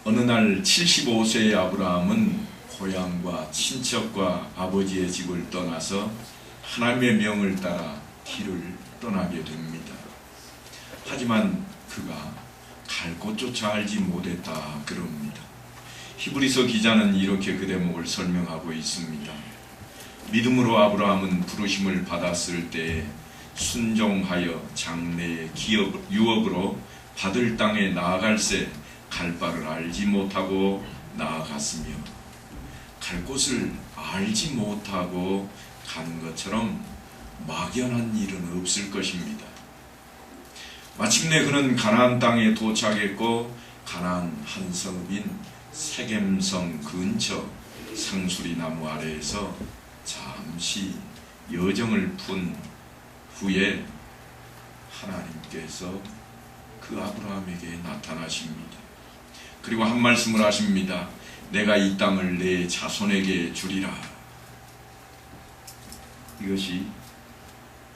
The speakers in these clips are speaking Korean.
어느 날 75세의 아브라함은 고향과 친척과 아버지의 집을 떠나서 하나님의 명을 따라 길을 떠나게 됩니다. 하지만 그가 갈 곳조차 알지 못했다 그럽니다. 히브리서 기자는 이렇게 그 대목을 설명하고 있습니다. 믿음으로 아브라함은 부르심을 받았을 때 순종하여 장래의 유업으로 받을 땅에 나아갈새 갈 바를 알지 못하고 나아갔으며, 갈 곳을 알지 못하고 간 것처럼 막연한 일은 없을 것입니다. 마침내 그는 가나안 땅에 도착했고, 가나안 한 성읍인 세겜성 근처 상수리 나무 아래에서 잠시 여정을 푼 후에 하나님께서 그 아브라함에게 나타나십니다. 그리고 한 말씀을 하십니다. 내가 이 땅을 내 자손에게 주리라. 이것이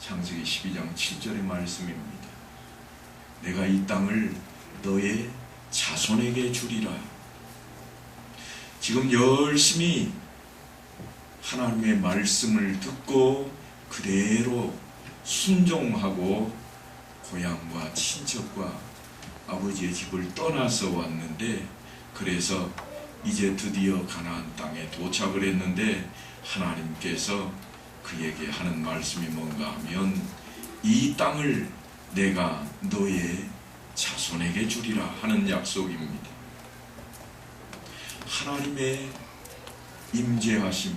창세기 12장 7절의 말씀입니다. 내가 이 땅을 너의 자손에게 주리라. 지금 열심히 하나님의 말씀을 듣고 그대로 순종하고 고향과 친척과 아버지의 집을 떠나서 왔는데, 그래서 이제 드디어 가나안 땅에 도착을 했는데 하나님께서 그에게 하는 말씀이 뭔가 하면, 이 땅을 내가 너의 자손에게 주리라 하는 약속입니다. 하나님의 임재하심,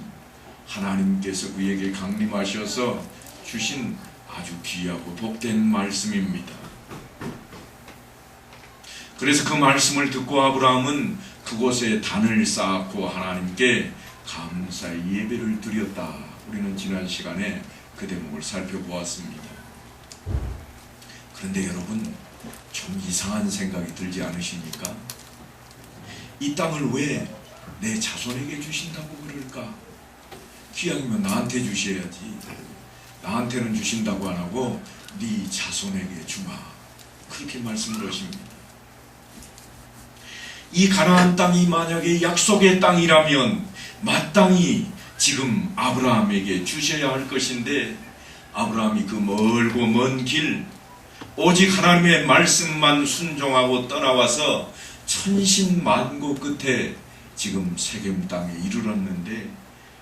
하나님께서 그에게 강림하셔서 주신 아주 귀하고 복된 말씀입니다. 그래서 그 말씀을 듣고 아브라함은 그곳에 단을 쌓고 하나님께 감사의 예배를 드렸다. 우리는 지난 시간에 그 대목을 살펴보았습니다. 그런데 여러분, 좀 이상한 생각이 들지 않으십니까? 이 땅을 왜 내 자손에게 주신다고 그럴까? 기왕이면 나한테 주셔야지. 나한테는 주신다고 안 하고 네 자손에게 주마. 그렇게 말씀을 하십니다. 이 가나안 땅이 만약에 약속의 땅이라면 마땅히 지금 아브라함에게 주셔야 할 것인데, 아브라함이 그 멀고 먼 길, 오직 하나님의 말씀만 순종하고 떠나와서 천신만고 끝에 지금 세겜 땅에 이르렀는데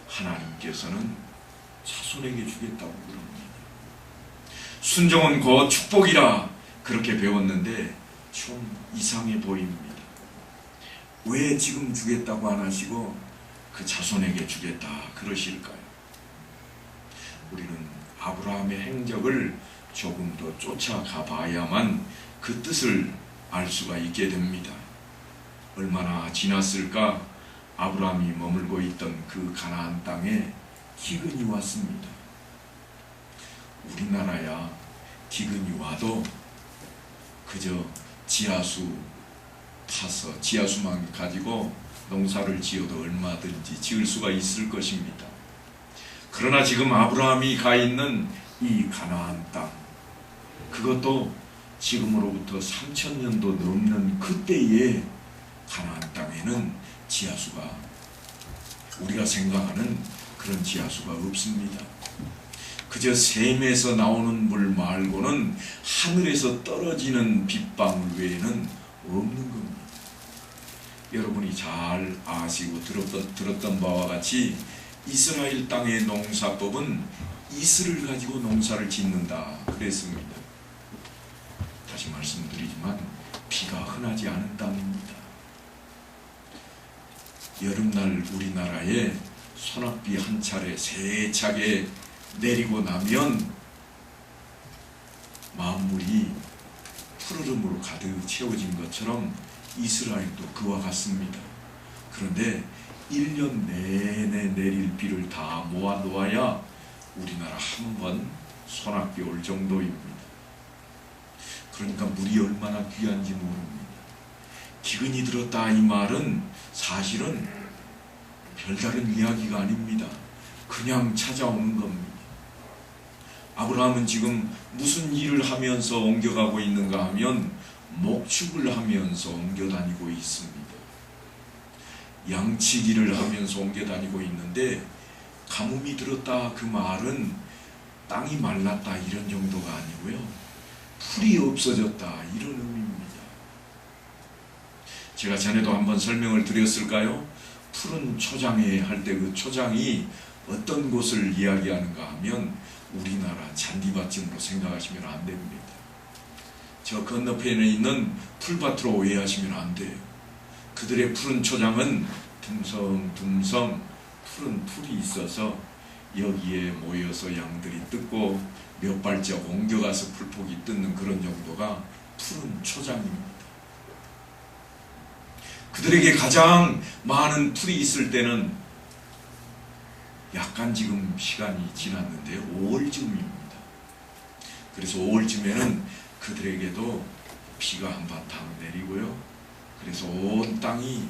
하나님께서는 자손에게 주겠다고 그럽니다. 순종은 곧 축복이라 그렇게 배웠는데 좀 이상해 보입니다. 왜 지금 주겠다고 안 하시고 그 자손에게 주겠다 그러실까요? 우리는 아브라함의 행적을 조금 더 쫓아가 봐야만 그 뜻을 알 수가 있게 됩니다. 얼마나 지났을까? 아브라함이 머물고 있던 그 가나안 땅에 기근이 왔습니다. 우리나라야 기근이 와도 그저 지하수 파서 지하수만 가지고 농사를 지어도 얼마든지 지을 수가 있을 것입니다. 그러나 지금 아브라함이 가 있는 이 가나안 땅, 그것도 지금으로부터 3000년도 넘는 그때의 가나안 땅에는 지하수가, 우리가 생각하는 그런 지하수가 없습니다. 그저 샘에서 나오는 물 말고는 하늘에서 떨어지는 빗방울 외에는 없는 겁니다. 여러분이 잘 아시고 들었던 바와 같이 이스라엘 땅의 농사법은 이슬을 가지고 농사를 짓는다 그랬습니다. 다시 말씀드리지만 비가 흔하지 않은 땅입니다. 여름날 우리나라에 소낙비 한 차례 세차게 내리고 나면 만물이 푸르름으로 가득 채워진 것처럼 이스라엘도 그와 같습니다. 그런데 1년 내내 내릴 비를 다 모아 놓아야 우리나라 한 번 소낙비 올 정도입니다. 그러니까 물이 얼마나 귀한지 모릅니다. 기근이 들었다 이 말은 사실은 별다른 이야기가 아닙니다. 그냥 찾아오는 겁니다. 아브라함은 지금 무슨 일을 하면서 옮겨가고 있는가 하면 목축을 하면서 옮겨 다니고 있습니다. 양치기를 하면서 옮겨 다니고 있는데, 가뭄이 들었다 그 말은 땅이 말랐다 이런 정도가 아니고요, 풀이 없어졌다 이런 의미입니다. 제가 전에도 한번 설명을 드렸을까요? 푸른 초장에 할 때 그 초장이 어떤 곳을 이야기하는가 하면 우리나라 잔디밭쯤으로 생각하시면 안 됩니다. 저 건너편에 있는 풀밭으로 오해하시면 안 돼요. 그들의 푸른 초장은 듬성듬성 푸른 풀이 있어서 여기에 모여서 양들이 뜯고 몇 발짝 옮겨가서 풀폭이 뜯는 그런 정도가 푸른 초장입니다. 그들에게 가장 많은 풀이 있을 때는 약간 지금 시간이 지났는데 5월쯤입니다. 그래서 5월쯤에는 그들에게도 비가 한바탕 내리고요, 그래서 온 땅이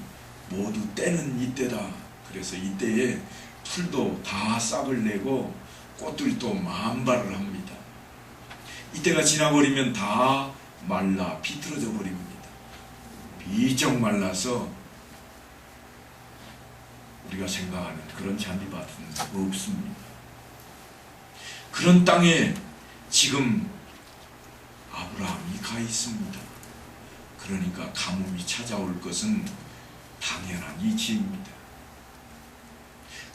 모두 때는 이때다. 그래서 이때에 풀도 다 싹을 내고 꽃들도 만발을 합니다. 이때가 지나버리면 다 말라 비틀어져 버립니다. 비쩍 말라서 우리가 생각하는 그런 잔디밭은 없습니다. 그런 땅에 지금 아브라함이 가 있습니다. 그러니까 가뭄이 찾아올 것은 당연한 이치입니다.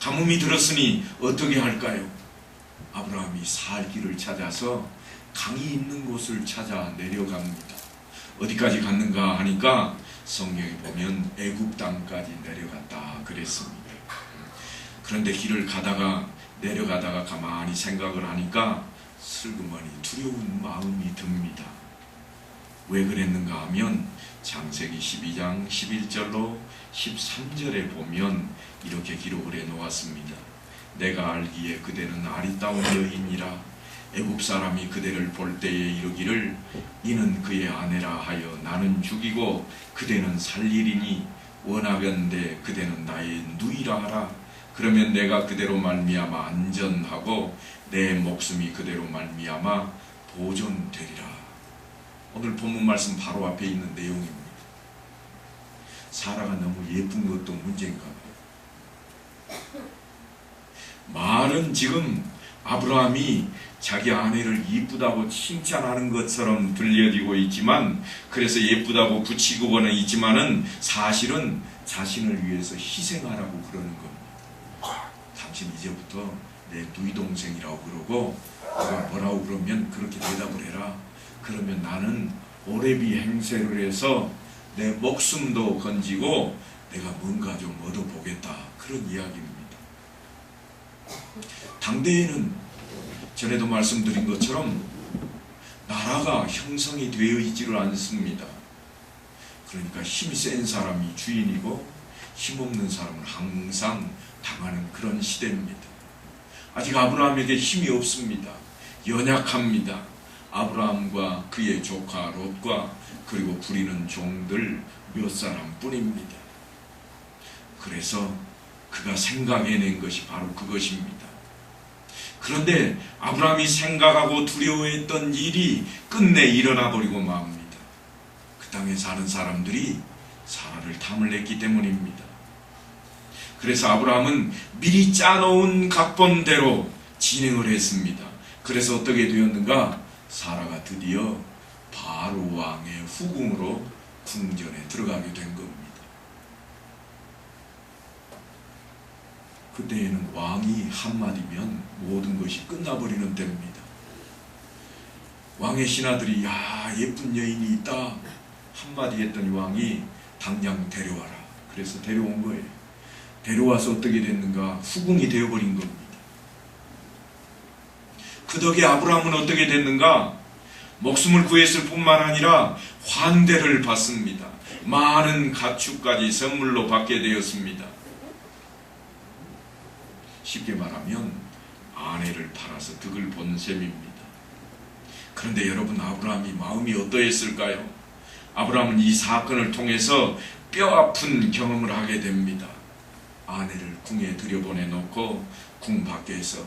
가뭄이 들었으니 어떻게 할까요? 아브라함이 살 길을 찾아서 강이 있는 곳을 찾아 내려갑니다. 어디까지 갔는가 하니까 성경에 보면 애굽 땅까지 내려갔다 그랬습니다. 그런데 길을 가다가 내려가다가 가만히 생각을 하니까 슬그머니 두려운 마음이 듭니다. 왜 그랬는가 하면 창세기 12장 11절로 13절에 보면 이렇게 기록을 해 놓았습니다. 내가 알기에 그대는 아리따운 여인이라 애굽 사람이 그대를 볼 때에 이르기를 이는 그의 아내라 하여 나는 죽이고 그대는 살리리니 원하건대 그대는 나의 누이라 하라. 그러면 내가 그대로 말미암아 안전하고 내 목숨이 그대로 말미암아 보존되리라. 오늘 본문 말씀 바로 앞에 있는 내용입니다. 사라가 너무 예쁜 것도 문제인가 봐요. 말은 지금 아브라함이 자기 아내를 이쁘다고 칭찬하는 것처럼 들려지고 있지만, 그래서 예쁘다고 붙이고는 있지만은 사실은 자신을 위해서 희생하라고 그러는 겁니다. 당신 이제부터 내 누이 동생이라고 그러고 내가 뭐라고 그러면 그렇게 대답을 해라. 그러면 나는 오레비 행세를 해서 내 목숨도 건지고 내가 뭔가 좀 얻어보겠다, 그런 이야기입니다. 당대에는 전에도 말씀드린 것처럼 나라가 형성이 되어 있지를 않습니다. 그러니까 힘이 센 사람이 주인이고 힘없는 사람은 항상 당하는 그런 시대입니다. 아직 아브라함에게 힘이 없습니다. 연약합니다. 아브라함과 그의 조카 롯과 그리고 부리는 종들 몇 사람뿐입니다. 그래서 그가 생각해낸 것이 바로 그것입니다. 그런데 아브라함이 생각하고 두려워했던 일이 끝내 일어나 버리고 맙니다. 그 땅에 사는 사람들이 사라를 탐을 냈기 때문입니다. 그래서 아브라함은 미리 짜놓은 각본대로 진행을 했습니다. 그래서 어떻게 되었는가? 사라가 드디어 바로 왕의 후궁으로 궁전에 들어가게 된 겁니다. 그때에는 왕이 한마디면 모든 것이 끝나버리는 때입니다. 왕의 신하들이 야, 예쁜 여인이 있다 한마디 했더니 왕이 당장 데려와라. 그래서 데려온 거예요. 데려와서 어떻게 됐는가? 후궁이 되어버린 겁니다. 그 덕에 아브라함은 어떻게 됐는가? 목숨을 구했을 뿐만 아니라 환대를 받습니다. 많은 가축까지 선물로 받게 되었습니다. 쉽게 말하면 아내를 팔아서 득을 본 셈입니다. 그런데 여러분, 아브라함이 마음이 어떠했을까요? 아브라함은 이 사건을 통해서 뼈아픈 경험을 하게 됩니다. 아내를 궁에 들여보내놓고 궁 밖에서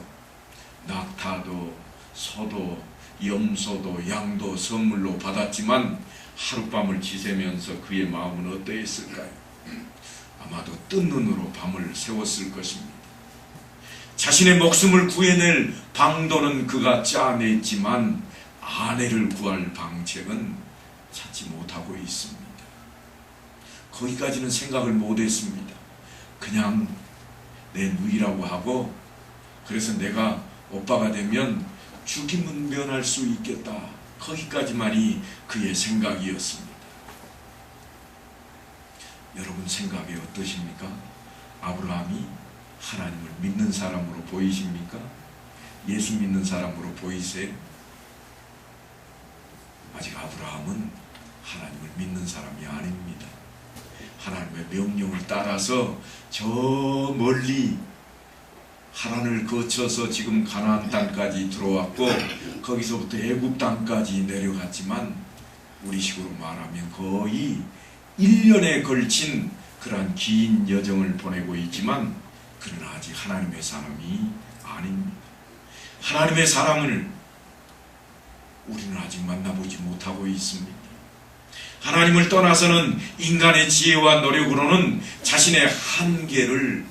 낙타도 소도 염소도 양도 선물로 받았지만 하룻밤을 지새면서 그의 마음은 어떠했을까요? 아마도 뜬 눈으로 밤을 새웠을 것입니다. 자신의 목숨을 구해낼 방도는 그가 짜냈지만 아내를 구할 방책은 찾지 못하고 있습니다. 거기까지는 생각을 못했습니다. 그냥 내 누이라고 하고, 그래서 내가 오빠가 되면 죽임은 면할 수 있겠다, 거기까지만이 그의 생각이었습니다. 여러분 생각이 어떠십니까? 아브라함이 하나님을 믿는 사람으로 보이십니까? 예수 믿는 사람으로 보이세요? 아직 아브라함은 하나님을 믿는 사람이 아닙니다. 하나님의 명령을 따라서 저 멀리 하란을 거쳐서 지금 가나안 땅까지 들어왔고, 거기서부터 애굽 땅까지 내려갔지만, 우리식으로 말하면 거의 1년에 걸친 그러한 긴 여정을 보내고 있지만, 그러나 아직 하나님의 사람이 아닙니다. 하나님의 사람을 우리는 아직 만나보지 못하고 있습니다. 하나님을 떠나서는 인간의 지혜와 노력으로는 자신의 한계를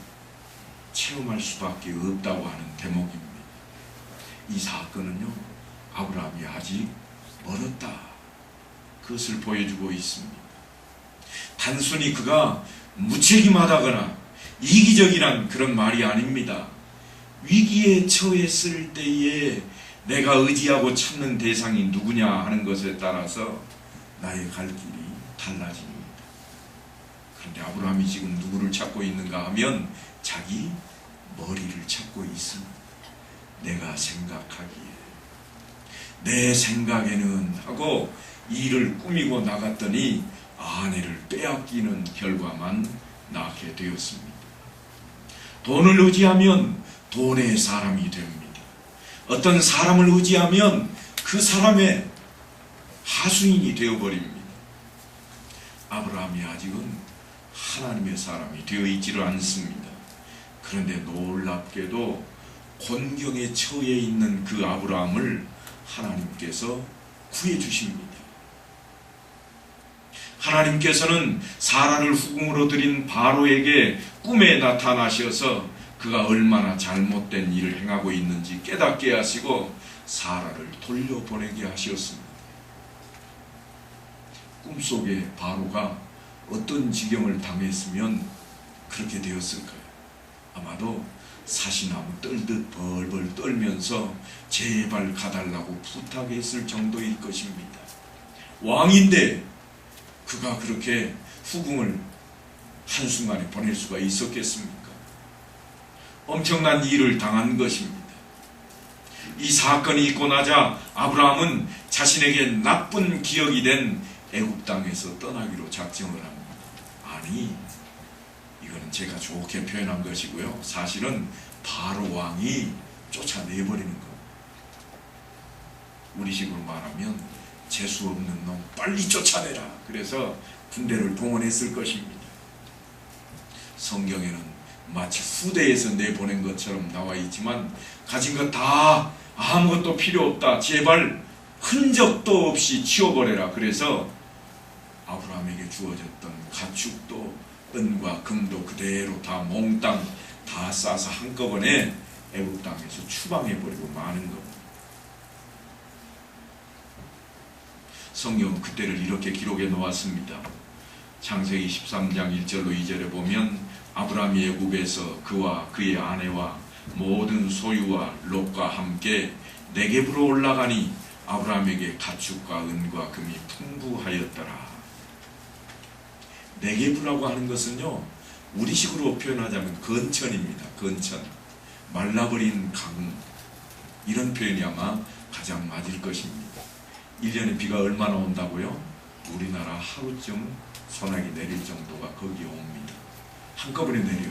체험할 수밖에 없다고 하는 대목입니다. 이 사건은요, 아브라함이 아직 멀었다, 그것을 보여주고 있습니다. 단순히 그가 무책임하다거나 이기적이란 그런 말이 아닙니다. 위기에 처했을 때에 내가 의지하고 찾는 대상이 누구냐 하는 것에 따라서 나의 갈 길이 달라집니다. 그런데 아브라함이 지금 누구를 찾고 있는가 하면 자기 머리를 찾고 있습니다. 내가 생각하기에, 내 생각에는 하고 일을 꾸미고 나갔더니 아내를 빼앗기는 결과만 낳게 되었습니다. 돈을 의지하면 돈의 사람이 됩니다. 어떤 사람을 의지하면 그 사람의 하수인이 되어버립니다. 아브라함이 아직은 하나님의 사람이 되어 있지를 않습니다. 그런데 놀랍게도 곤경에 처해 있는 그 아브라함을 하나님께서 구해주십니다. 하나님께서는 사라를 후궁으로 들인 바로에게 꿈에 나타나셔서 그가 얼마나 잘못된 일을 행하고 있는지 깨닫게 하시고 사라를 돌려보내게 하셨습니다. 꿈속에 바로가 어떤 지경을 당했으면 그렇게 되었을까요? 아마도 사시나무 떨듯 벌벌 떨면서 제발 가달라고 부탁했을 정도일 것입니다. 왕인데 그가 그렇게 후궁을 한순간에 보낼 수가 있었겠습니까? 엄청난 일을 당한 것입니다. 이 사건이 있고 나자 아브라함은 자신에게 나쁜 기억이 된 애굽 땅에서 떠나기로 작정을 합니다. 아니, 이거는 제가 좋게 표현한 것이고요, 사실은 바로 왕이 쫓아내버리는 겁니다. 우리식으로 말하면 재수 없는 놈 빨리 쫓아내라, 그래서 군대를 동원했을 것입니다. 성경에는 마치 후대에서 내보낸 것처럼 나와 있지만 가진 것 다 아무것도 필요 없다, 제발 흔적도 없이 치워버려라. 그래서 아브라함에게 주어졌던 가축도 은과 금도 그대로 다 몽땅 다 싸서 한꺼번에 애굽 땅에서 추방해버리고 마는 겁니다. 성경은 그때를 이렇게 기록해 놓았습니다. 창세기 13장 1절로 2절에 보면 아브라함이 애굽에서 그와 그의 아내와 모든 소유와 롯과 함께 네겝으로 올라가니 아브라함에게 가축과 은과 금이 풍부하였더라. 네겝이라고 하는 것은요, 우리식으로 표현하자면 건천입니다. 건천, 말라버린 강, 이런 표현이 아마 가장 맞을 것입니다. 1년에 비가 얼마나 온다고요? 우리나라 하루쯤 소나기 내릴 정도가 거기에 옵니다. 한꺼번에 내려요.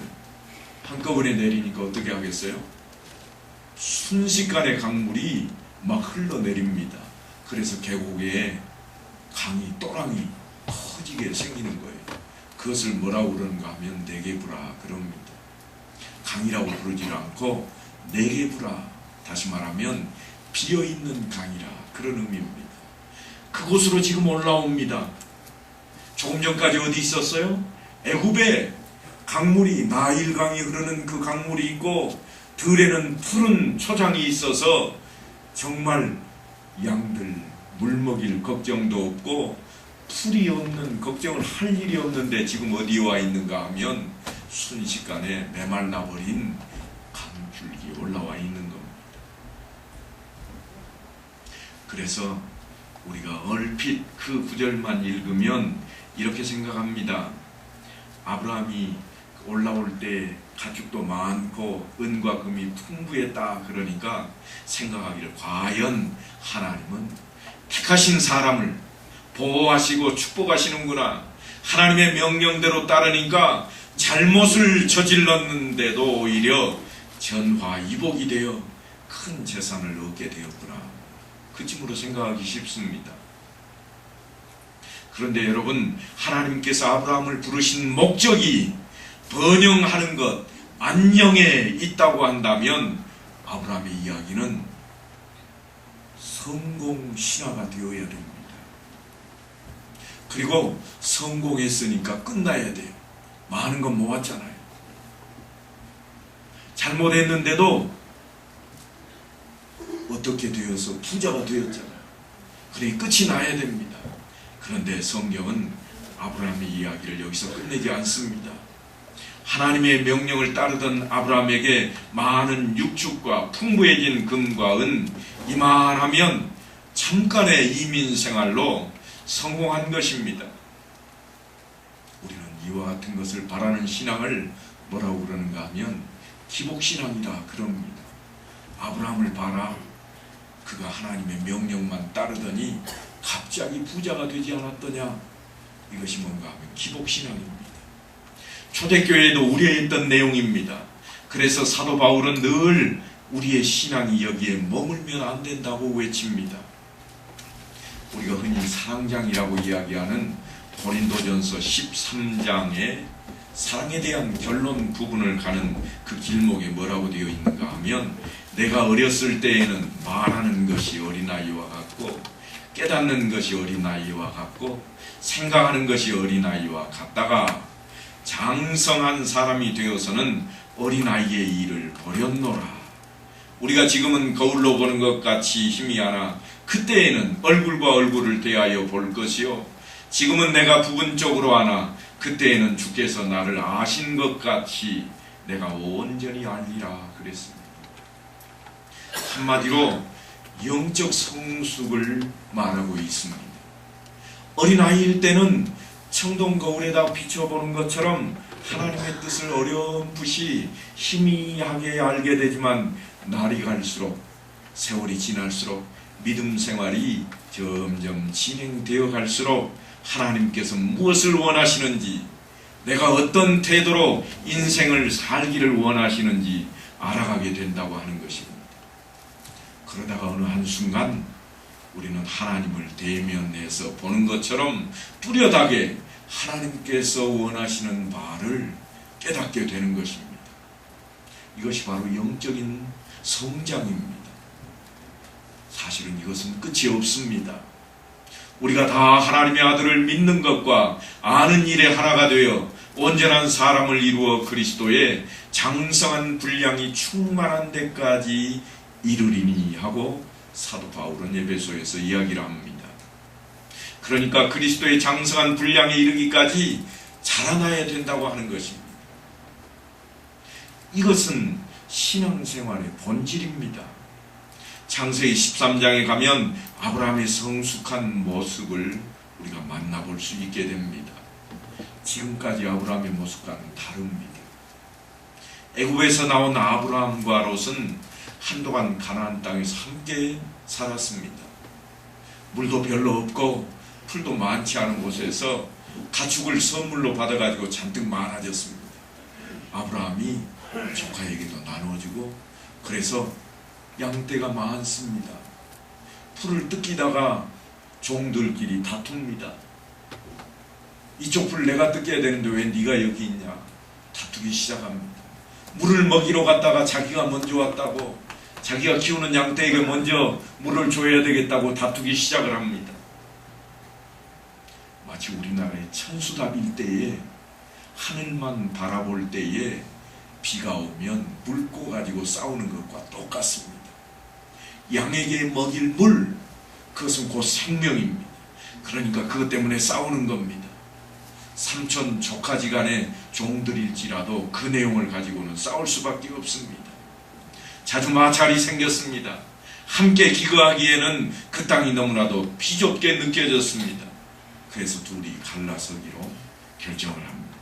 한꺼번에 내리니까 어떻게 하겠어요? 순식간에 강물이 막 흘러내립니다. 그래서 계곡에 강이, 또랑이 커지게 생기는 거예요. 그것을 뭐라고 그러는가 하면 네겝이라 그럽니다. 강이라고 부르지 않고 네겝이라, 다시 말하면 비어있는 강이라, 그런 의미입니다. 그곳으로 지금 올라옵니다. 조금 전까지 어디 있었어요? 애굽에 강물이 나일강이 흐르는 그 강물이 있고 들에는 푸른 초장이 있어서 정말 양들 물 먹일 걱정도 없고 풀이 없는 걱정을 할 일이 없는데 지금 어디에 와 있는가 하면 순식간에 메말라버린 강줄기 올라와 있는 겁니다. 그래서 우리가 얼핏 그 구절만 읽으면 이렇게 생각합니다. 아브라함이 올라올 때 가축도 많고 은과 금이 풍부했다 그러니까 생각하기를 과연 하나님은 택하신 사람을 보호하시고 축복하시는구나. 하나님의 명령대로 따르니까 잘못을 저질렀는데도 오히려 전화위복이 되어 큰 재산을 얻게 되었구나. 그쯤으로 생각하기 쉽습니다. 그런데 여러분, 하나님께서 아브라함을 부르신 목적이 번영하는 것, 안녕에 있다고 한다면 아브라함의 이야기는 성공신화가 되어야 됩니다. 그리고 성공했으니까 끝나야 돼요. 많은 건 모았잖아요. 잘못했는데도 어떻게 되어서 부자가 되었잖아요. 그러니 끝이 나야 됩니다. 그런데 성경은 아브라함의 이야기를 여기서 끝내지 않습니다. 하나님의 명령을 따르던 아브라함에게 많은 육축과 풍부해진 금과 은, 이만하면 잠깐의 이민 생활로 성공한 것입니다. 우리는 이와 같은 것을 바라는 신앙을 뭐라고 그러는가 하면 기복신앙이라 그럽니다. 아브라함을 봐라. 그가 하나님의 명령만 따르더니 갑자기 부자가 되지 않았더냐. 이것이 뭔가 하면 기복신앙입니다. 초대교회에도 우려했던 내용입니다. 그래서 사도 바울은 늘 우리의 신앙이 여기에 머물면 안 된다고 외칩니다. 우리가 흔히 사랑장이라고 이야기하는 고린도전서 13장의 사랑에 대한 결론 부분을 가는 그 길목에 뭐라고 되어 있는가 하면, 내가 어렸을 때에는 말하는 것이 어린아이와 같고 깨닫는 것이 어린아이와 같고 생각하는 것이 어린아이와 같다가 장성한 사람이 되어서는 어린아이의 일을 버렸노라. 우리가 지금은 거울로 보는 것 같이 힘이 하나 그때에는 얼굴과 얼굴을 대하여 볼 것이요, 지금은 내가 부분적으로 하나 그때에는 주께서 나를 아신 것 같이 내가 온전히 알리라 그랬습니다. 한마디로 영적 성숙을 말하고 있습니다. 어린아이일 때는 청동 거울에다 비춰보는 것처럼 하나님의 뜻을 어렴풋이 희미하게 알게 되지만, 날이 갈수록, 세월이 지날수록, 믿음 생활이 점점 진행되어 갈수록 하나님께서 무엇을 원하시는지, 내가 어떤 태도로 인생을 살기를 원하시는지 알아가게 된다고 하는 것입니다. 그러다가 어느 한순간 우리는 하나님을 대면해서 보는 것처럼 뚜렷하게 하나님께서 원하시는 바를 깨닫게 되는 것입니다. 이것이 바로 영적인 성장입니다. 사실은 이것은 끝이 없습니다. 우리가 다 하나님의 아들을 믿는 것과 아는 일에 하나가 되어 온전한 사람을 이루어 그리스도의 장성한 분량이 충만한 데까지 이르리니 하고 사도 바울은 에베소에서 이야기를 합니다. 그러니까 그리스도의 장성한 분량에 이르기까지 자라나야 된다고 하는 것입니다. 이것은 신앙생활의 본질입니다. 창세기 13장에 가면 아브라함의 성숙한 모습을 우리가 만나볼 수 있게 됩니다. 지금까지 아브라함의 모습과는 다릅니다. 애굽에서 나온 아브라함과 롯은 한동안 가나안 땅에서 함께 살았습니다. 물도 별로 없고 풀도 많지 않은 곳에서 가축을 선물로 받아가지고 잔뜩 많아졌습니다. 아브라함이 조카에게도 나눠주고, 그래서 양떼가 많습니다. 풀을 뜯기다가 종들끼리 다툽니다. 이쪽 풀 내가 뜯겨야 되는데 왜 네가 여기 있냐, 다투기 시작합니다. 물을 먹이러 갔다가 자기가 먼저 왔다고, 자기가 키우는 양떼에게 먼저 물을 줘야 되겠다고 다투기 시작을 합니다. 마치 우리나라의 천수답일 때에 하늘만 바라볼 때에 비가 오면 물고 가지고 싸우는 것과 똑같습니다. 양에게 먹일 물, 그것은 곧 생명입니다. 그러니까 그것 때문에 싸우는 겁니다. 삼촌 조카지간의 종들일지라도 그 내용을 가지고는 싸울 수밖에 없습니다. 자주 마찰이 생겼습니다. 함께 기거하기에는 그 땅이 너무나도 비좁게 느껴졌습니다. 그래서 둘이 갈라서기로 결정을 합니다.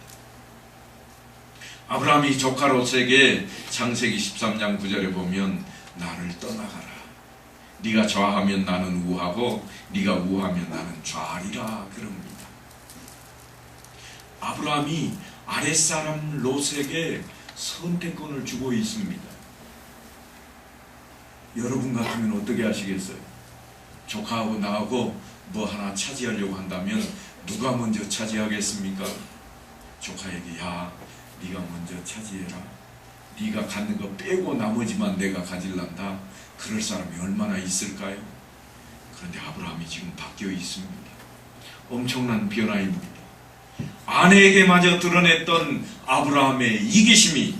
아브라함이 조카 롯에게 창세기 13장 9절에 보면 나를 떠나가라. 네가 좌하면 나는 우하고 네가 우하면 나는 좌리라 그럽니다. 아브라함이 아랫사람 롯에게 선택권을 주고 있습니다. 여러분 같으면 어떻게 하시겠어요? 조카하고 나하고 뭐 하나 차지하려고 한다면 누가 먼저 차지하겠습니까? 조카에게 야 네가 먼저 차지해라. 네가 갖는 거 빼고 나머지만 내가 가질란다. 그럴 사람이 얼마나 있을까요? 그런데 아브라함이 지금 바뀌어 있습니다. 엄청난 변화입니다. 아내에게마저 드러냈던 아브라함의 이기심이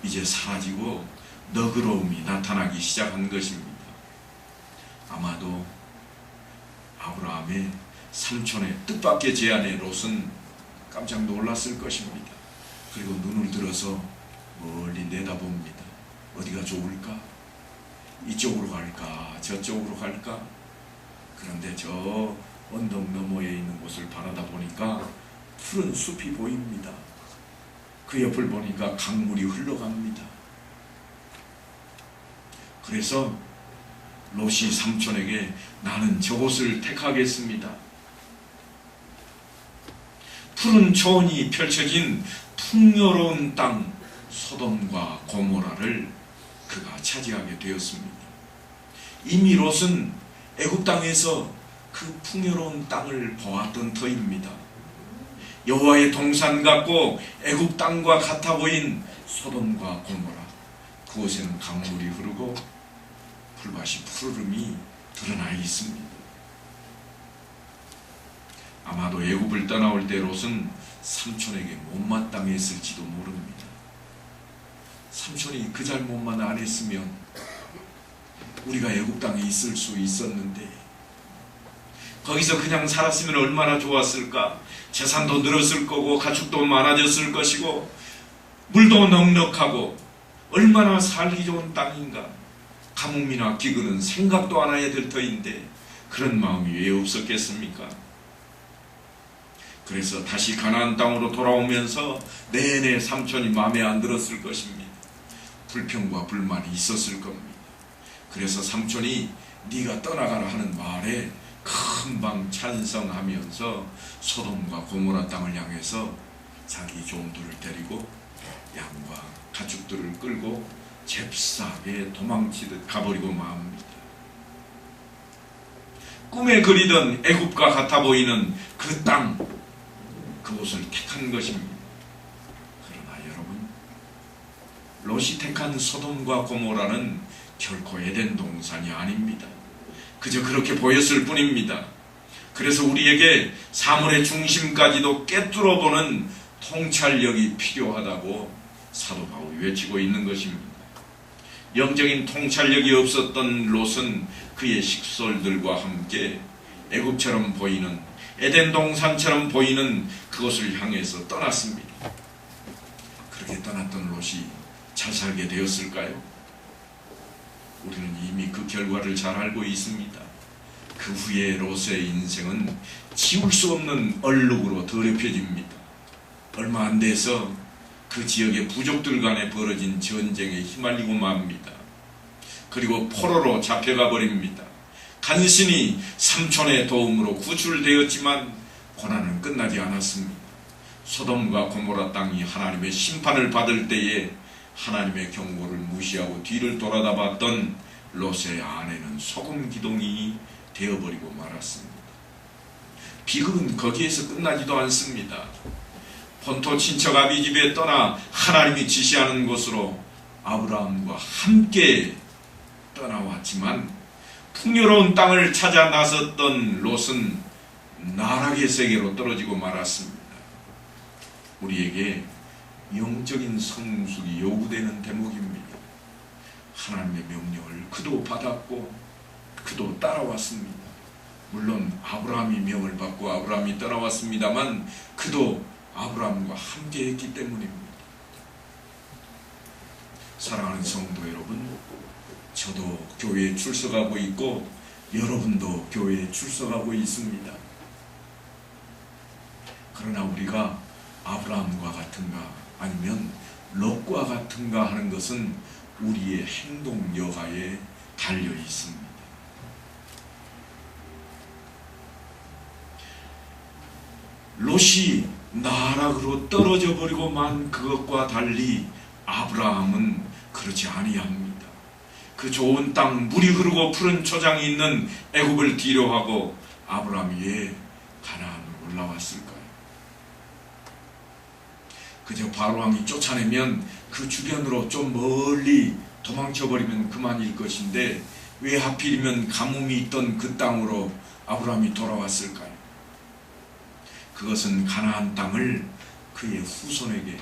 이제 사라지고 너그러움이 나타나기 시작한 것입니다. 아마도 아브라함의 삼촌의 뜻밖의 제안에 롯은 깜짝 놀랐을 것입니다. 그리고 눈을 들어서 멀리 내다봅니다. 어디가 좋을까? 이쪽으로 갈까? 저쪽으로 갈까? 그런데 저 언덕 너머에 있는 곳을 바라다 보니까 푸른 숲이 보입니다. 그 옆을 보니까 강물이 흘러갑니다. 그래서 롯이 삼촌에게 나는 저곳을 택하겠습니다. 푸른 초원이 펼쳐진 풍요로운 땅 소돔과 고모라를 그가 차지하게 되었습니다. 이미 롯은 애굽 땅에서 그 풍요로운 땅을 보았던 터입니다. 여호와의 동산 같고 애굽 땅과 같아 보인 소돔과 고모라, 그곳에는 강물이 흐르고 풀밭이 푸르름이 드러나 있습니다. 아마도 애굽을 떠나올 때 롯은 삼촌에게 못마땅했을지도 모릅니다. 삼촌이 그 잘못만 안 했으면 우리가 애굽 땅에 있을 수 있었는데 거기서 그냥 살았으면 얼마나 좋았을까. 재산도 늘었을 거고 가축도 많아졌을 것이고 물도 넉넉하고 얼마나 살기 좋은 땅인가. 가뭄이나 기근은 생각도 안 해야 될 터인데 그런 마음이 왜 없었겠습니까? 그래서 다시 가나안 땅으로 돌아오면서 내내 삼촌이 마음에 안 들었을 것입니다. 불평과 불만이 있었을 겁니다. 그래서 삼촌이 네가 떠나가라 하는 말에 금방 찬성하면서 소돔과 고모라 땅을 향해서 자기 종들을 데리고 양과 가축들을 끌고 잽싸게 도망치듯 가버리고 맙니다. 꿈에 그리던 애굽과 같아 보이는 그 땅, 그곳을 택한 것입니다. 그러나 여러분, 롯이 택한 소돔과 고모라는 결코 에덴 동산이 아닙니다. 그저 그렇게 보였을 뿐입니다. 그래서 우리에게 사물의 중심까지도 꿰뚫어보는 통찰력이 필요하다고 사도 바울이 외치고 있는 것입니다. 영적인 통찰력이 없었던 롯은 그의 식솔들과 함께 애굽처럼 보이는 에덴 동산처럼 보이는 그것을 향해서 떠났습니다. 그렇게 떠났던 롯이 잘 살게 되었을까요? 우리는 이미 그 결과를 잘 알고 있습니다. 그 후에 롯의 인생은 지울 수 없는 얼룩으로 더럽혀집니다. 얼마 안 돼서 그 지역의 부족들 간에 벌어진 전쟁에 휘말리고 맙니다. 그리고 포로로 잡혀가 버립니다. 간신히 삼촌의 도움으로 구출되었지만 고난은 끝나지 않았습니다. 소돔과 고모라 땅이 하나님의 심판을 받을 때에 하나님의 경고를 무시하고 뒤를 돌아다 봤던 롯의 아내는 소금 기둥이 되어버리고 말았습니다. 비극은 거기에서 끝나지도 않습니다. 본토 친척 아비집에 떠나 하나님이 지시하는 곳으로 아브라함과 함께 떠나왔지만 풍요로운 땅을 찾아 나섰던 롯은 나락의 세계로 떨어지고 말았습니다. 우리에게 영적인 성숙이 요구되는 대목입니다. 하나님의 명령을 그도 받았고 그도 따라왔습니다. 물론 아브라함이 명을 받고 아브라함이 떠나왔습니다만 그도 아브라함과 함께 했기 때문입니다. 사랑하는 성도 여러분, 저도 교회에 출석하고 있고 여러분도 교회에 출석하고 있습니다. 그러나 우리가 아브라함과 같은가 아니면 롯과 같은가 하는 것은 우리의 행동 여하에 달려 있습니다. 롯이 나락으로 떨어져 버리고 만 그것과 달리 아브라함은 그렇지 아니합니다. 그 좋은 땅, 물이 흐르고 푸른 초장이 있는 애굽을 뒤로 하고 아브라함이 왜 가나안으로 올라왔을까요? 그저 바로왕이 쫓아내면 그 주변으로 좀 멀리 도망쳐버리면 그만일 것인데 왜 하필이면 가뭄이 있던 그 땅으로 아브라함이 돌아왔을까요? 그것은 가나안 땅을 그의 후손에게,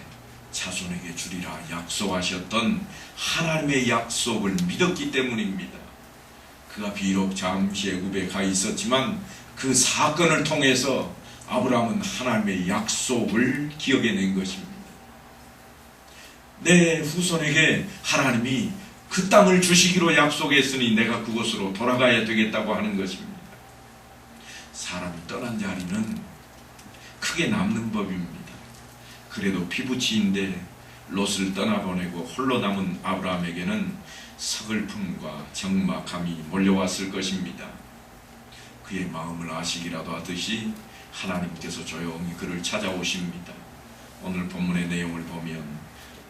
자손에게 주리라 약속하셨던 하나님의 약속을 믿었기 때문입니다. 그가 비록 잠시 애굽에 가 있었지만 그 사건을 통해서 아브라함은 하나님의 약속을 기억해낸 것입니다. 내 후손에게 하나님이 그 땅을 주시기로 약속했으니 내가 그곳으로 돌아가야 되겠다고 하는 것입니다. 사람이 떠난 자리는 크게 남는 법입니다. 그래도 피부치인데 롯을 떠나보내고 홀로 남은 아브라함에게는 서글픔과 적막함이 몰려왔을 것입니다. 그의 마음을 아시기라도 하듯이 하나님께서 조용히 그를 찾아오십니다. 오늘 본문의 내용을 보면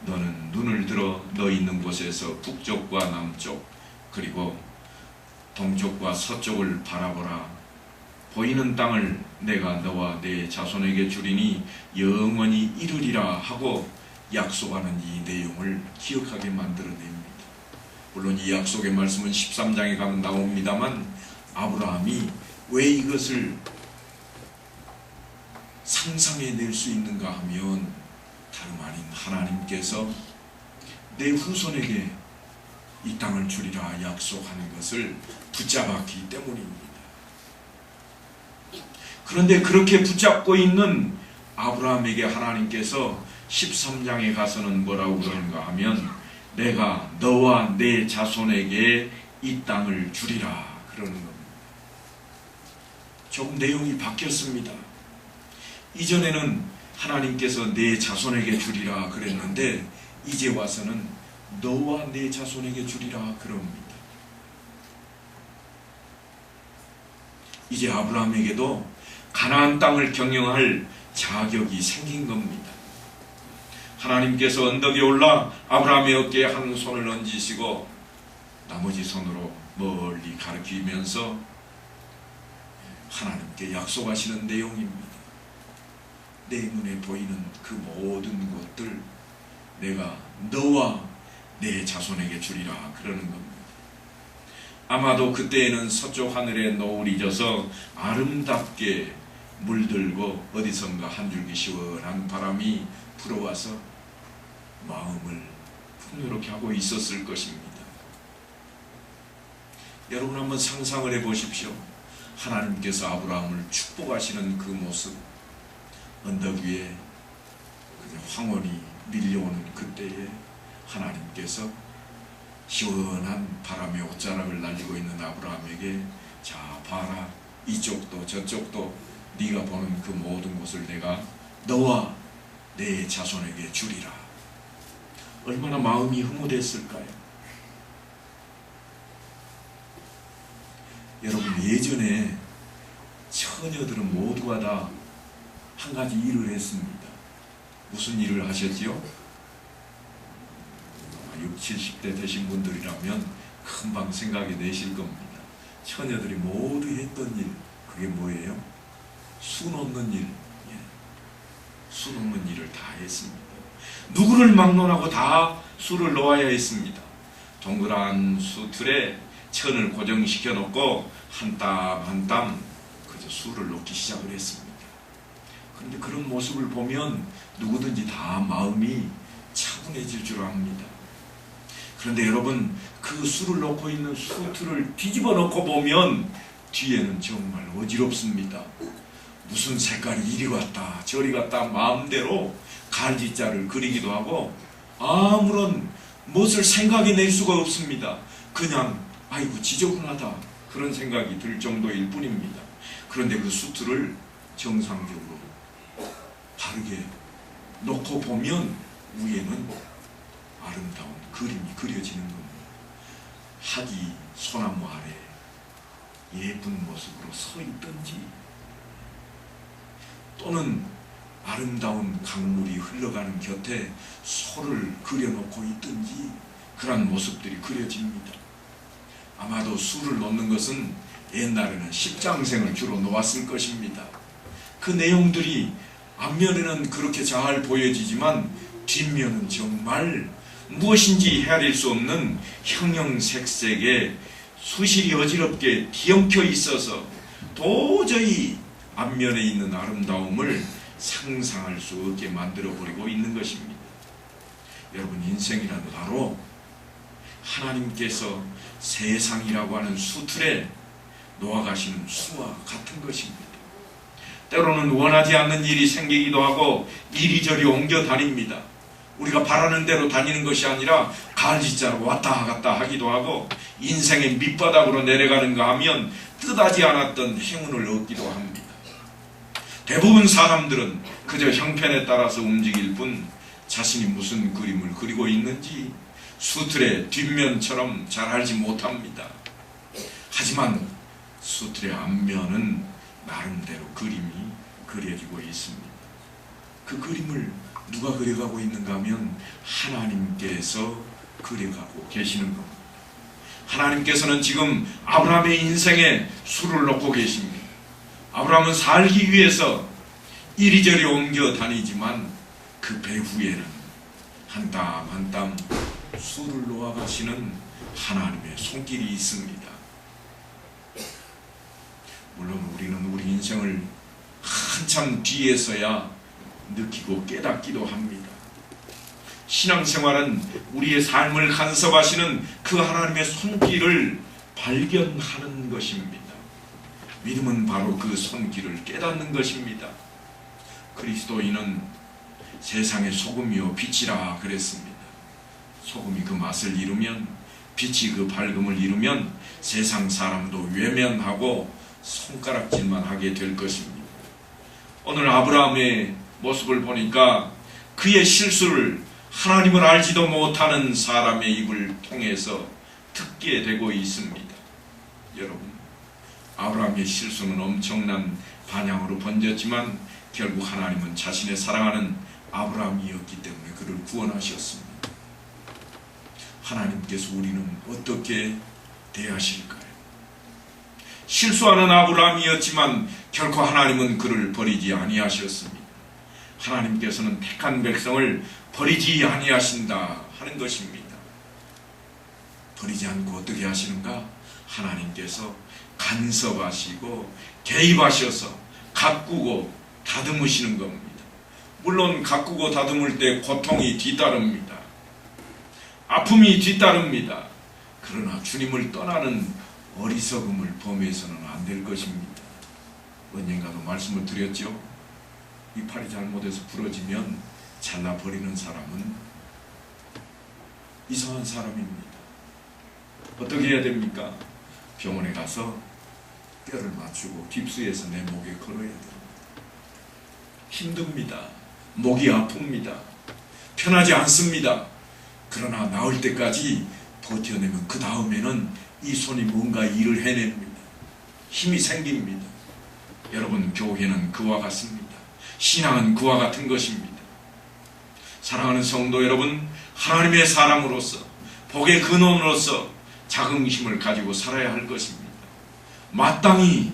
너는 눈을 들어 너 있는 곳에서 북쪽과 남쪽 그리고 동쪽과 서쪽을 바라보라. 보이는 땅을 내가 너와 내 자손에게 주리니 영원히 이르리라 하고 약속하는 이 내용을 기억하게 만들어냅니다. 물론 이 약속의 말씀은 13장에 가면 나옵니다만 아브라함이 왜 이것을 상상해낼 수 있는가 하면 다름 아닌 하나님께서 내 후손에게 이 땅을 주리라 약속하는 것을 붙잡았기 때문입니다. 그런데 그렇게 붙잡고 있는 아브라함에게 하나님께서 13장에 가서는 뭐라고 그러는가 하면 내가 너와 내 자손에게 이 땅을 주리라 그러는 겁니다. 조금 내용이 바뀌었습니다. 이전에는 하나님께서 내 자손에게 주리라 그랬는데 이제 와서는 너와 내 자손에게 주리라 그럽니다. 이제 아브라함에게도 가나안 땅을 경영할 자격이 생긴 겁니다. 하나님께서 언덕에 올라 아브라함의 어깨에 한 손을 얹으시고 나머지 손으로 멀리 가리키면서 하나님께 약속하시는 내용입니다. 내 눈에 보이는 그 모든 것들 내가 너와 내 자손에게 주리라 그러는 겁니다. 아마도 그때에는 서쪽 하늘에 노을이 져서 아름답게 물들고 어디선가 한 줄기 시원한 바람이 불어와서 마음을 풍요롭게 하고 있었을 것입니다. 여러분 한번 상상을 해보십시오. 하나님께서 아브라함을 축복하시는 그 모습, 언덕 위에 황혼이 밀려오는 그때에 하나님께서 시원한 바람의 옷자락을 날리고 있는 아브라함에게 자 봐라, 이쪽도 저쪽도 네가 보는 그 모든 것을 내가 너와 내 자손에게 주리라. 얼마나 마음이 흐뭇했을까요? 여러분, 예전에 처녀들은 모두가 다 한 가지 일을 했습니다. 무슨 일을 하셨지요? 60, 70대 되신 분들이라면 금방 생각이 내실 겁니다. 처녀들이 모두 했던 일, 그게 뭐예요? 수 놓는 일. 수 놓는 일을 다 했습니다. 누구를 막론하고 다 수를 놓아야 했습니다. 동그란 수 틀에 천을 고정시켜 놓고 한 땀 한 땀 그저 수를 놓기 시작을 했습니다. 그런데 그런 모습을 보면 누구든지 다 마음이 차분해질 줄 압니다. 그런데 여러분, 그 술을 놓고 있는 수트를 뒤집어 놓고 보면 뒤에는 정말 어지럽습니다. 무슨 색깔이 이리 갔다 저리 갔다 마음대로 갈지자를 그리기도 하고 아무런 무엇을 생각해낼 수가 없습니다. 그냥 아이고 지저분하다 그런 생각이 들 정도일 뿐입니다. 그런데 그 수트를 정상적으로 바르게 놓고 보면 위에는 아름다운 그림이 그려지는 겁니다. 학이 소나무 아래 예쁜 모습으로 서 있든지, 또는 아름다운 강물이 흘러가는 곁에 소를 그려놓고 있든지, 그런 모습들이 그려집니다. 아마도 수를 놓는 것은 옛날에는 십장생을 주로 놓았을 것입니다. 그 내용들이 앞면에는 그렇게 잘 보여지지만 뒷면은 정말 무엇인지 헤아릴 수 없는 형형색색의 수실이 어지럽게 뒤엉켜 있어서 도저히 앞면에 있는 아름다움을 상상할 수 없게 만들어버리고 있는 것입니다. 여러분, 인생이란 바로 하나님께서 세상이라고 하는 수틀에 놓아가시는 수와 같은 것입니다. 때로는 원하지 않는 일이 생기기도 하고 이리저리 옮겨 다닙니다. 우리가 바라는 대로 다니는 것이 아니라 갈지자로 왔다 갔다 하기도 하고 인생의 밑바닥으로 내려가는가 하면 뜻하지 않았던 행운을 얻기도 합니다. 대부분 사람들은 그저 형편에 따라서 움직일 뿐 자신이 무슨 그림을 그리고 있는지 수틀의 뒷면처럼 잘 알지 못합니다. 하지만 수틀의 앞면은 나름대로 그림이 그려지고 있습니다. 그 그림을 누가 그려가고 있는가 하면 하나님께서 그려가고 계시는 겁니다. 하나님께서는 지금 아브라함의 인생에 수를 놓고 계십니다. 아브라함은 살기 위해서 이리저리 옮겨 다니지만 그 배후에는 한 땀 한 땀 수를 놓아가시는 하나님의 손길이 있습니다. 물론 우리는 우리 인생을 한참 뒤에서야 느끼고 깨닫기도 합니다. 신앙생활은 우리의 삶을 간섭하시는 그 하나님의 손길을 발견하는 것입니다. 믿음은 바로 그 손길을 깨닫는 것입니다. 그리스도인은 세상의 소금이요 빛이라 그랬습니다. 소금이 그 맛을 잃으면, 빛이 그 밝음을 잃으면 세상 사람도 외면하고 손가락질만 하게 될 것입니다. 오늘 아브라함의 모습을 보니까 그의 실수를 하나님을 알지도 못하는 사람의 입을 통해서 듣게 되고 있습니다. 여러분, 아브라함의 실수는 엄청난 반향으로 번졌지만 결국 하나님은 자신의 사랑하는 아브라함이었기 때문에 그를 구원하셨습니다. 하나님께서 우리는 어떻게 대하실까요? 실수하는 아브라함이었지만 결코 하나님은 그를 버리지 아니하셨습니다. 하나님께서는 택한 백성을 버리지 아니하신다 하는 것입니다. 버리지 않고 어떻게 하시는가? 하나님께서 간섭하시고 개입하셔서 가꾸고 다듬으시는 겁니다. 물론 가꾸고 다듬을 때 고통이 뒤따릅니다. 아픔이 뒤따릅니다. 그러나 주님을 떠나는 어리석음을 범해서는 안 될 것입니다. 언젠가도 말씀을 드렸죠. 이 팔이 잘못해서 부러지면 잘라버리는 사람은 이상한 사람입니다. 어떻게 해야 됩니까? 병원에 가서 뼈를 맞추고 깁스해서 내 목에 걸어야 됩니다. 힘듭니다. 목이 아픕니다. 편하지 않습니다. 그러나 나을 때까지 버텨내면 그 다음에는 이 손이 뭔가 일을 해냅니다. 힘이 생깁니다. 여러분, 교회는 그와 같습니다. 신앙은 그와 같은 것입니다. 사랑하는 성도 여러분, 하나님의 사람으로서 복의 근원으로서 자긍심을 가지고 살아야 할 것입니다. 마땅히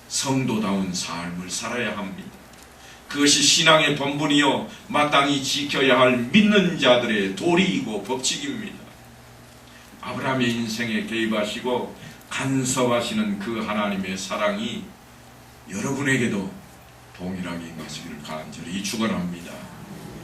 성도다운 삶을 살아야 합니다. 그것이 신앙의 본분이요 마땅히 지켜야 할 믿는 자들의 도리이고 법칙입니다. 아브라함의 인생에 개입하시고 간섭하시는 그 하나님의 사랑이 여러분에게도 동일하게 임하시기를 간절히 축원합니다.